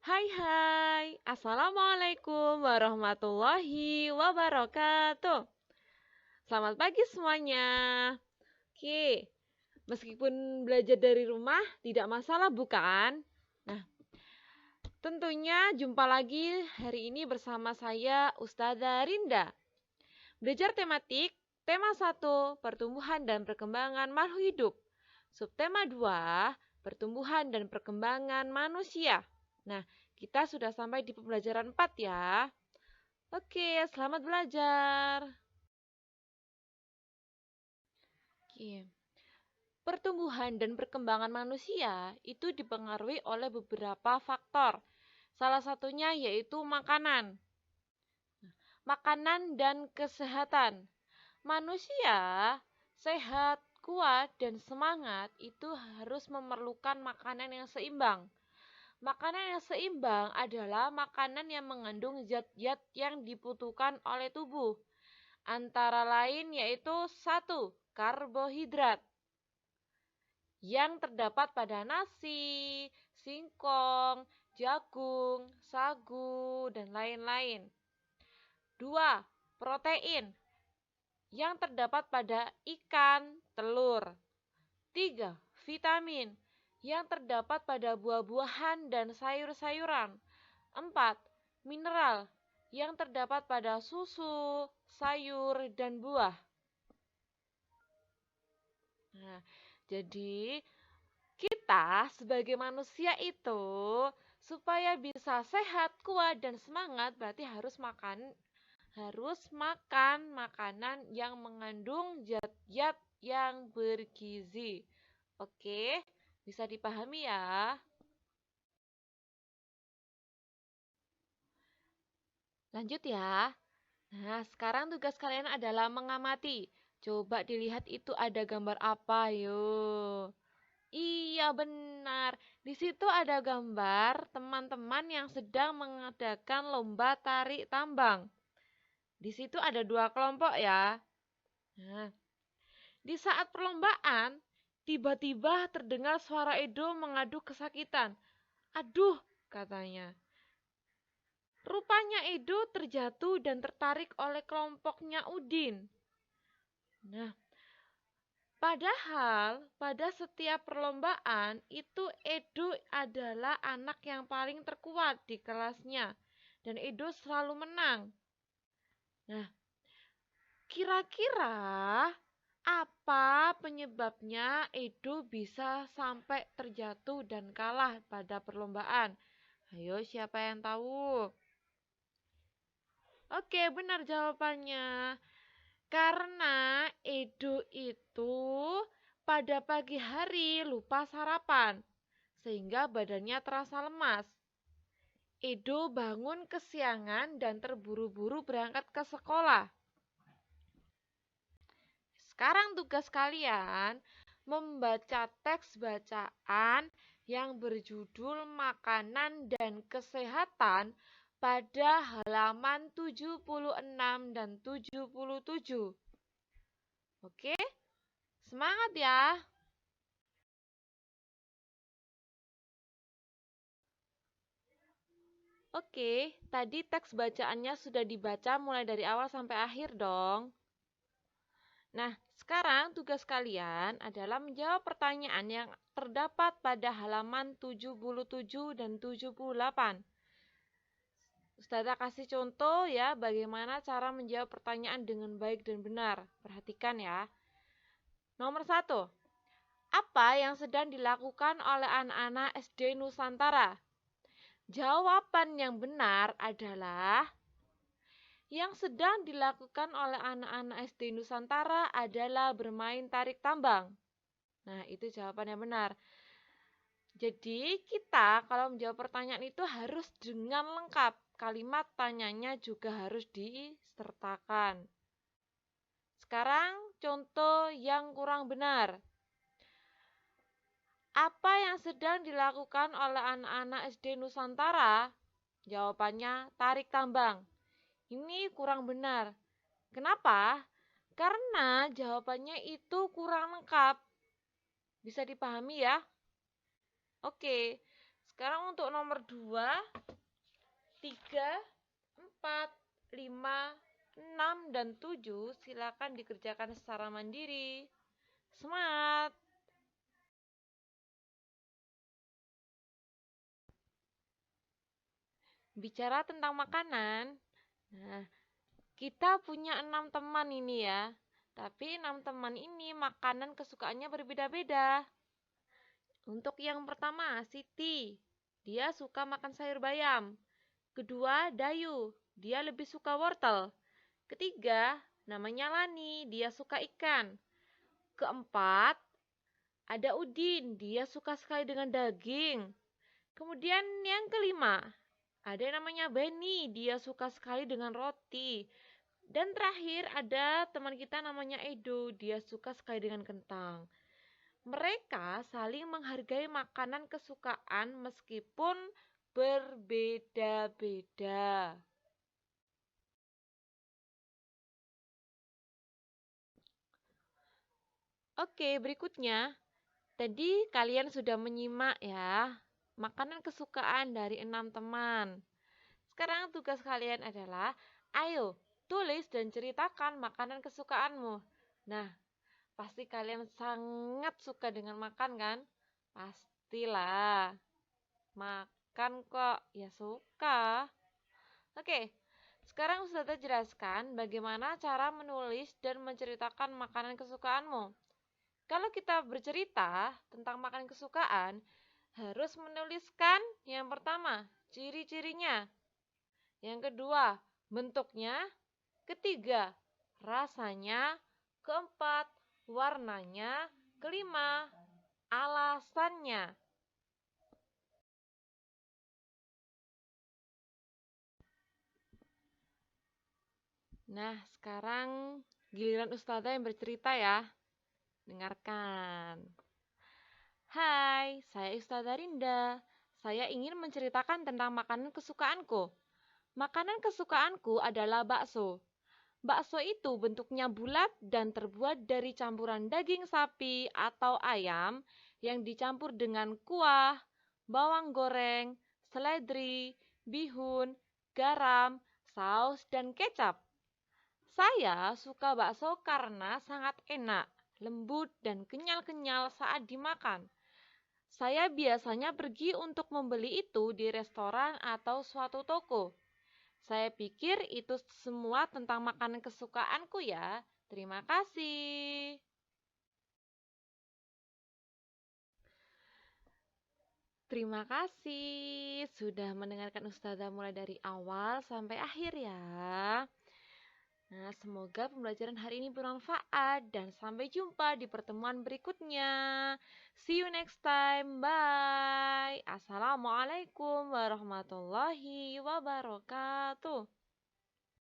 Hai hai, Assalamualaikum warahmatullahi wabarakatuh. Selamat pagi semuanya. Oke, meskipun belajar dari rumah tidak masalah bukan? Nah, tentunya jumpa lagi hari ini bersama saya Ustazah Rinda. Belajar tematik, tema 1, pertumbuhan dan perkembangan makhluk hidup. Subtema 2, pertumbuhan dan perkembangan manusia. Nah, kita sudah sampai di pembelajaran 4 ya. Oke, selamat belajar. Oke. Pertumbuhan dan perkembangan manusia itu dipengaruhi oleh beberapa faktor. Salah satunya yaitu makanan. Makanan dan kesehatan. Manusia sehat, kuat, dan semangat itu harus memerlukan makanan yang seimbang. Makanan yang seimbang adalah makanan yang mengandung zat-zat yang dibutuhkan oleh tubuh. Antara lain yaitu 1. Karbohidrat yang terdapat pada nasi, singkong, jagung, sagu, dan lain-lain. 2. Protein yang terdapat pada ikan, telur. 3. Vitamin yang terdapat pada buah-buahan dan sayur-sayuran. 4. Mineral yang terdapat pada susu, sayur, dan buah. Nah, jadi kita sebagai manusia itu supaya bisa sehat, kuat, dan semangat berarti harus makan makanan yang mengandung zat-zat yang bergizi. Oke, bisa dipahami ya? Lanjut ya. Nah, sekarang tugas kalian adalah mengamati. Coba dilihat itu ada gambar apa, yuk. Iya, benar. Di situ ada gambar teman-teman yang sedang mengadakan lomba tarik tambang. Di situ ada dua kelompok ya. Nah, di saat perlombaan, tiba-tiba terdengar suara Edo mengadu kesakitan. Aduh, katanya. Rupanya Edo terjatuh dan tertarik oleh kelompoknya Udin. Nah, padahal pada setiap perlombaan itu Edo adalah anak yang paling terkuat di kelasnya dan Edo selalu menang. Nah, kira-kira apa penyebabnya Edo bisa sampai terjatuh dan kalah pada perlombaan? Ayo, siapa yang tahu? Oke, benar jawabannya. Karena Edo itu pada pagi hari lupa sarapan, sehingga badannya terasa lemas. Edo bangun kesiangan dan terburu-buru berangkat ke sekolah. Sekarang tugas kalian membaca teks bacaan yang berjudul Makanan dan Kesehatan pada halaman 76 dan 77. Oke, semangat ya. Oke, tadi teks bacaannya sudah dibaca mulai dari awal sampai akhir dong. Nah, sekarang tugas kalian adalah menjawab pertanyaan yang terdapat pada halaman 77 dan 78. Ustazah kasih contoh ya bagaimana cara menjawab pertanyaan dengan baik dan benar. Perhatikan ya. Nomor 1. Apa yang sedang dilakukan oleh anak-anak SD Nusantara? Jawaban yang benar adalah yang sedang dilakukan oleh anak-anak SD Nusantara adalah bermain tarik tambang. Nah, itu jawaban yang benar. Jadi, kita kalau menjawab pertanyaan itu harus dengan lengkap. Kalimat tanyanya juga harus disertakan. Sekarang, contoh yang kurang benar. Apa yang sedang dilakukan oleh anak-anak SD Nusantara? Jawabannya tarik tambang. Ini kurang benar. Kenapa? Karena jawabannya itu kurang lengkap. Bisa dipahami ya? Oke. Sekarang untuk nomor 2, 3, 4, 5, 6, dan 7 silakan dikerjakan secara mandiri. Semangat! Bicara tentang makanan, nah, kita punya 6 teman ini ya. Tapi 6 teman ini makanan kesukaannya berbeda-beda. Untuk yang pertama, Siti. Dia suka makan sayur bayam. Kedua, Dayu. Dia lebih suka wortel. Ketiga, namanya Lani. Dia suka ikan. Keempat, ada Udin. Dia suka sekali dengan daging. Kemudian yang kelima, ada yang namanya Benny. Dia suka sekali dengan roti. Dan terakhir ada teman kita namanya Edo. Dia suka sekali dengan kentang. Mereka saling menghargai makanan kesukaan meskipun berbeda-beda. Oke, berikutnya. Tadi kalian sudah menyimak ya, makanan kesukaan dari 6 teman. Sekarang tugas kalian adalah, ayo tulis dan ceritakan makanan kesukaanmu. Nah, pasti kalian sangat suka dengan makan kan? Pastilah. Makan kok, ya suka. Oke, sekarang Ustazah jelaskan bagaimana cara menulis dan menceritakan makanan kesukaanmu. Kalau kita bercerita tentang makanan kesukaan, harus menuliskan yang pertama, ciri-cirinya. Yang kedua, bentuknya. Ketiga, rasanya. Keempat, warnanya. Kelima, alasannya. Nah, sekarang giliran Ustazah yang bercerita ya. Dengarkan. Hai, saya Ustazah Rinda. Saya ingin menceritakan tentang makanan kesukaanku. Makanan kesukaanku adalah bakso. Bakso itu bentuknya bulat dan terbuat dari campuran daging sapi atau ayam yang dicampur dengan kuah, bawang goreng, seledri, bihun, garam, saus, dan kecap. Saya suka bakso karena sangat enak, lembut, dan kenyal-kenyal saat dimakan. Saya biasanya pergi untuk membeli itu di restoran atau suatu toko. Saya pikir itu semua tentang makanan kesukaanku ya. Terima kasih. Terima kasih sudah mendengarkan Ustazah mulai dari awal sampai akhir ya. Nah, semoga pembelajaran hari ini bermanfaat dan sampai jumpa di pertemuan berikutnya. See you next time. Bye. Assalamualaikum warahmatullahi wabarakatuh.